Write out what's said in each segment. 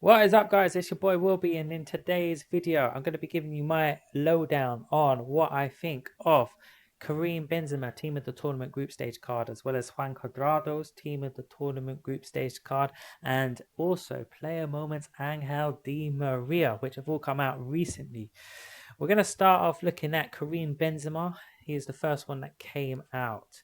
What is up, guys? It's your boy Wilby, and in today's video I'm going to be giving you my lowdown on what I think of KARIM Benzema team of the tournament group stage card, as well as Juan Cuadrado's team of the tournament group stage card, and also player moments Angel Di Maria, which have all come out recently. We're going to start off looking at KARIM Benzema. He is the first one that came out.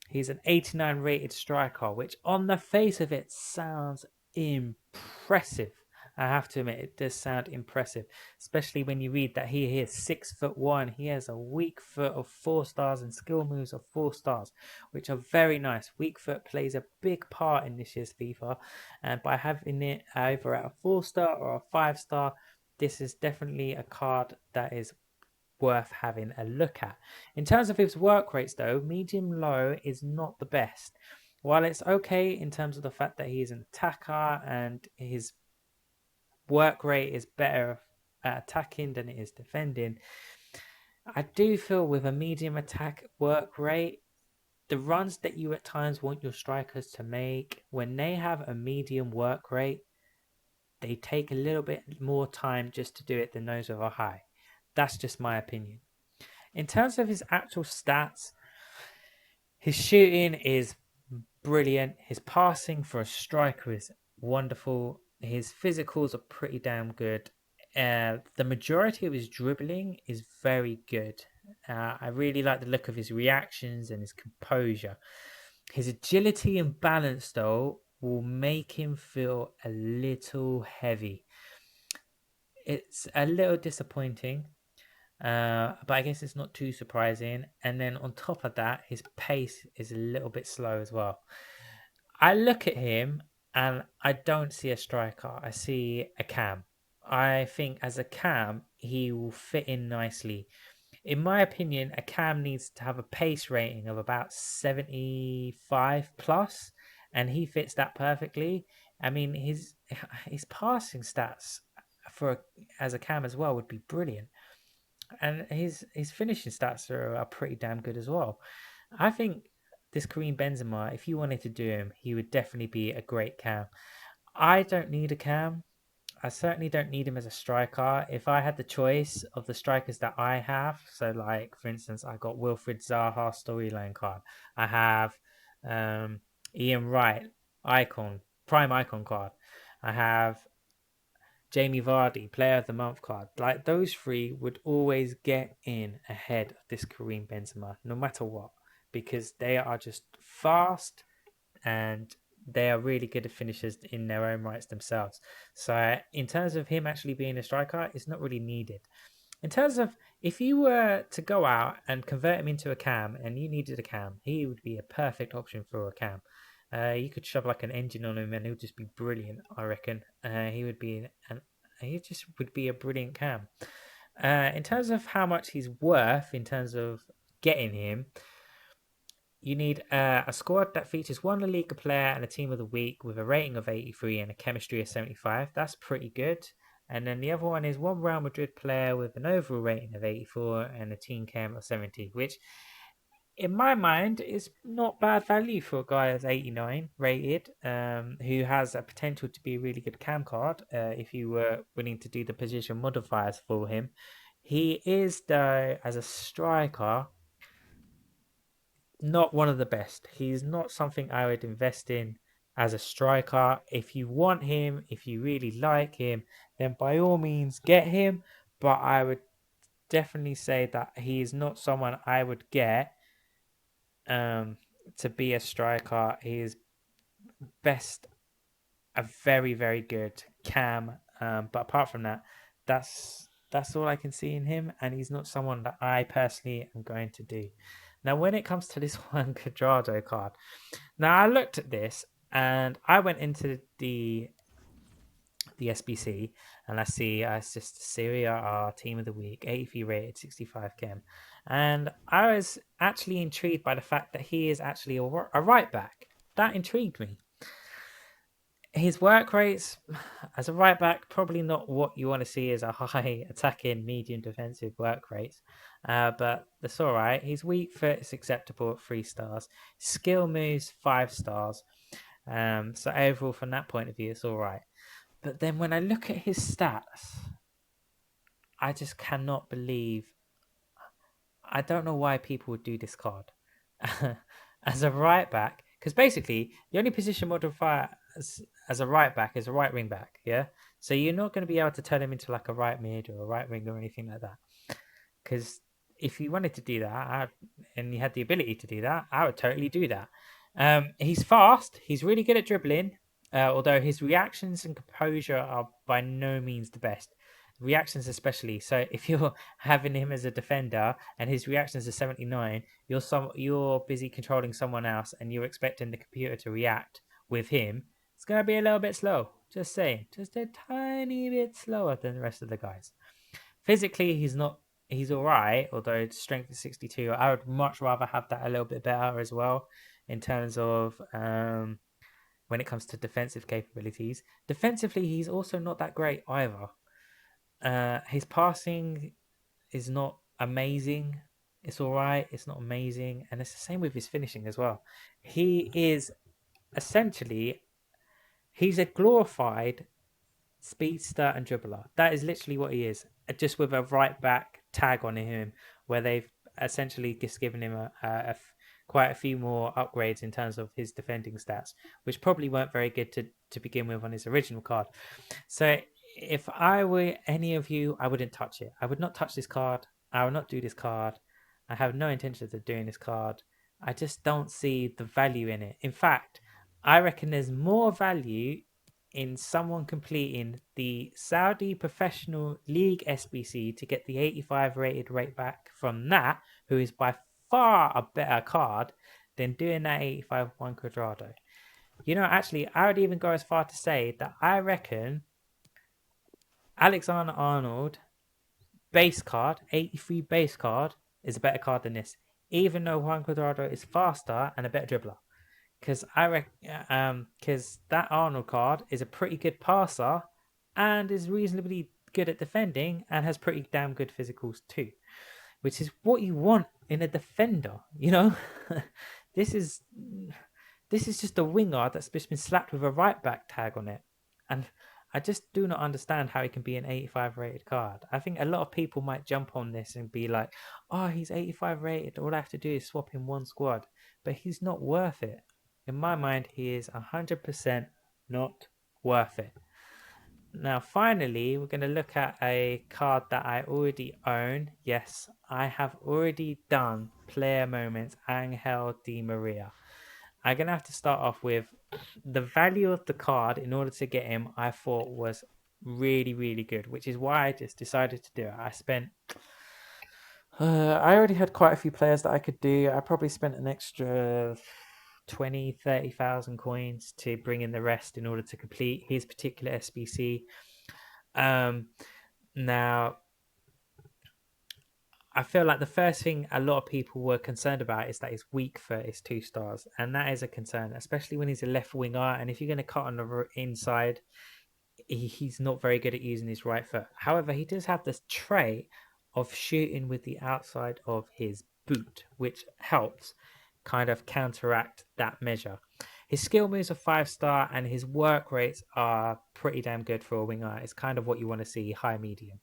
He's an 89 rated striker, which on the face of it sounds impressive. I have to admit, it does sound impressive, especially when you read that he is 6'1". He has a weak foot of 4 stars and skill moves of 4 stars, which are very nice. Weak foot plays a big part in this year's FIFA, and by having it either at a 4-star or a 5-star, this is definitely a card that is worth having a look at. In terms of his work rates, though, medium low is not the best. While it's okay in terms of the fact that he's an attacker and his work rate is better at attacking than it is defending, I do feel with a medium attack work rate, the runs that you at times want your strikers to make, when they have a medium work rate, they take a little bit more time just to do it than those with a high. That's just my opinion. In terms of his actual stats, his shooting is brilliant. His passing for a striker is wonderful. His physicals are pretty damn good. The majority of his dribbling is very good. I really like the look of his reactions and his composure. His agility and balance, though, will make him feel a little heavy. It's a little disappointing. But I guess it's not too surprising. And then on top of that, his pace is a little bit slow as well. I look at him and I don't see a striker. I see a cam. I think as a cam, he will fit in nicely. In my opinion, a cam needs to have a pace rating of about 75 plus, and he fits that perfectly. I mean, his passing stats as a cam as well would be brilliant, and his finishing stats are pretty damn good as well. I think this KARIM Benzema, if you wanted to do him, he would definitely be a great cam. I don't need a cam. I certainly don't need him as a striker. If I had the choice of the strikers that I have, so like for instance, I got Wilfried Zaha storyline card. I have Ian Wright icon, prime icon card. I have Jamie Vardy, Player of the Month card. Like, those three would always get in ahead of this KARIM Benzema, no matter what, because they are just fast and they are really good at finishers in their own rights themselves. So in terms of him actually being a striker, it's not really needed. In terms of if you were to go out and convert him into a cam and you needed a cam, he would be a perfect option for a cam. You could shove like an engine on him and he would just be brilliant, I reckon. He just would be a brilliant cam. In terms of how much he's worth, in terms of getting him, you need a squad that features one La Liga player and a team of the week with a rating of 83 and a chemistry of 75. That's pretty good. And then the other one is one Real Madrid player with an overall rating of 84 and a team chem of 70, which in my mind is not bad value for a guy that's 89 rated, who has a potential to be a really good cam card if you were willing to do the position modifiers for him. He is, though, as a striker, not one of the best. He's not something I would invest in as a striker. If you want him, if you really like him, then by all means get him. But I would definitely say that he is not someone I would get to be a striker. He is best a very, very good cam. But apart from that, that's all I can see in him, and he's not someone that I personally am going to do. Now, when it comes to this Juan Cuardrado card, now I looked at this and I went into the SBC and I see it's just Syria, our team of the week, 83 rated, 65 chem, and I was actually intrigued by the fact that he is actually a right back. That intrigued me. His work rates as a right back, probably not what you want to see as a high attacking, medium defensive work rates, but that's all right. His weak foot is acceptable at 3 stars. Skill moves 5 stars. So overall, from that point of view, it's all right. But then when I look at his stats, I just cannot believe. I don't know why people would do this card as a right back, because basically the only position modifier as a right back is a right wing back. Yeah, so you're not going to be able to turn him into like a right mid or a right wing or anything like that. Because if you wanted to do that and you had the ability to do that, I would totally do that. He's fast. He's really good at dribbling, although his reactions and composure are by no means the best. Reactions, especially. So if you're having him as a defender and his reactions are 79, you're busy controlling someone else and you're expecting the computer to react with him. It's gonna be a little bit slow. Just saying, just a tiny bit slower than the rest of the guys. Physically, he's all right, although his strength is 62. I would much rather have that a little bit better as well in terms of when it comes to defensive capabilities. Defensively, he's also not that great either. His passing is not amazing. It's all right. It's not amazing. And it's the same with his finishing as well. He is essentially, he's a glorified speedster and dribbler. That is literally what he is, just with a right back tag on him, where they've essentially just given him quite a few more upgrades in terms of his defending stats, which probably weren't very good to begin with on his original card. So if I were any of you, I wouldn't touch it. I would not touch this card. I would not do this card. I have no intentions of doing this card. I just don't see the value in it. In fact, I reckon there's more value in someone completing the Saudi Professional League SBC to get the 85 rated right back from that, who is by far a better card than doing that 85 Juan Cuardrado. You know, actually, I would even go as far to say that I reckon Alexander Arnold base card, 83 base card, is a better card than this, even though Juan Cuardrado is faster and a better dribbler. Because that Arnold card is a pretty good passer and is reasonably good at defending and has pretty damn good physicals too, which is what you want in a defender. You know, this is just a winger that's just been slapped with a right back tag on it, and I just do not understand how he can be an 85 rated card. I think a lot of people might jump on this and be like, "Oh, he's 85 rated. All I have to do is swap in one squad," but he's not worth it. In my mind, he is 100% not worth it. Now, finally, we're going to look at a card that I already own. Yes, I have already done Player Moments Angel Di Maria. I'm going to have to start off with the value of the card in order to get him, I thought was really, really good, which is why I just decided to do it. I already had quite a few players that I could do. I probably spent an extra 20,000-30,000 coins to bring in the rest in order to complete his particular SBC. Now, I feel like the first thing a lot of people were concerned about is that he's weak for his 2 stars, and that is a concern, especially when he's a left winger. And if you're going to cut on the inside, he's not very good at using his right foot. However, he does have this trait of shooting with the outside of his boot, which helps kind of counteract that measure. His skill moves are 5-star and his work rates are pretty damn good for a winger. It's kind of what you want to see, high medium.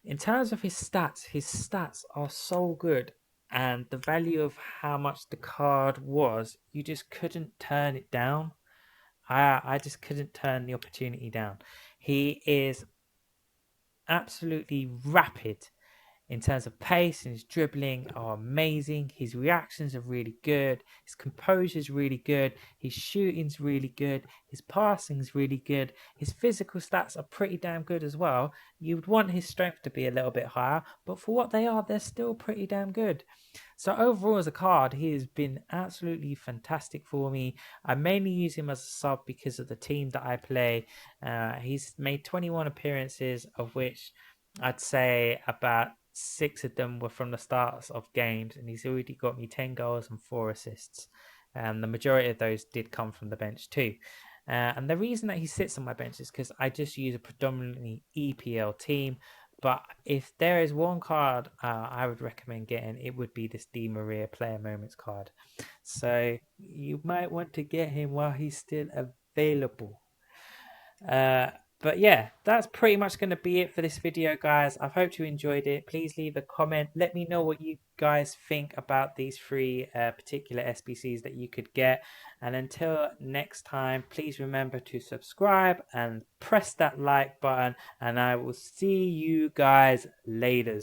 In terms of his stats are so good, and the value of how much the card was, you just couldn't turn it down. I just couldn't turn the opportunity down. He is absolutely rapid in terms of pace, and his dribbling are amazing. His reactions are really good. His composure is really good. His shooting's really good. His passing's really good. His physical stats are pretty damn good as well. You would want his strength to be a little bit higher, but for what they are, they're still pretty damn good. So overall, as a card, he has been absolutely fantastic for me. I mainly use him as a sub because of the team that I play. He's made 21 appearances, of which I'd say about 6 of them were from the starts of games, and he's already got me 10 goals and 4 assists. And the majority of those did come from the bench too. And the reason that he sits on my bench is because I just use a predominantly EPL team. But if there is one card I would recommend getting, it would be this Di Maria Player Moments card. So you might want to get him while he's still available. But yeah, that's pretty much going to be it for this video, guys. I hope you enjoyed it. Please leave a comment. Let me know what you guys think about these three particular SBCs that you could get. And until next time, please remember to subscribe and press that like button. And I will see you guys later.